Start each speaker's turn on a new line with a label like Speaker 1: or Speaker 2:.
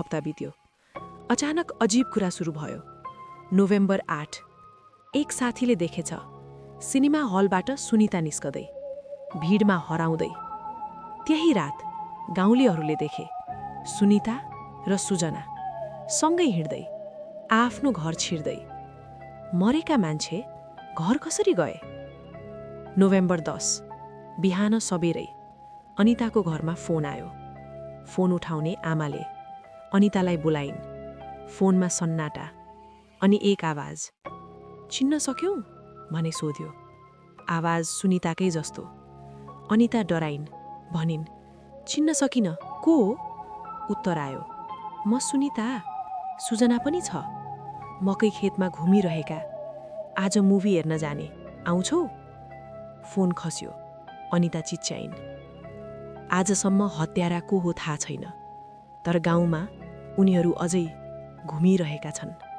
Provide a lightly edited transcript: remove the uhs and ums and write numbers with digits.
Speaker 1: हप्ता बित्यो। अचानक अजीब कुरा सुरु भयो। नोभेम्बर 8 एक साथीले देखेछ सिनेमा हलबाट सुनिता निस्कदै, भिडमा हराउँदै। त्यही रात गाउँलेहरूले देखे सुनिता र सुजना सँगै हिँड्दै, आफ्नो घर छिर्दै। मरेका मान्छे घर कसरी गए? नोभेम्बर 10 बिहान सबेरै अनिताको घरमा फोन आयो। फोन उठाउने आमाले अनितालाई बोलाइन्। फोनमा सन्नाटा अनि एक आवाज, चिन्न सक्यौ भने सोध्यो। आवाज सुनिताकै जस्तो। अनिता डराइन्, भनिन्, चिन्न सकिन, को हो? उत्तर आयो, म सुनिता, सुजना पनि छ, मकै खेतमा घुमिरहेका, आज मुभी हेर्न जाने, आउँछौ? फोन खस्यो। अनिता चिच्याइन्। आजसम्म हत्यारा को हो थाहा छैन, तर गाउँमा उनीहरू अझै घुमिरहेका छन्।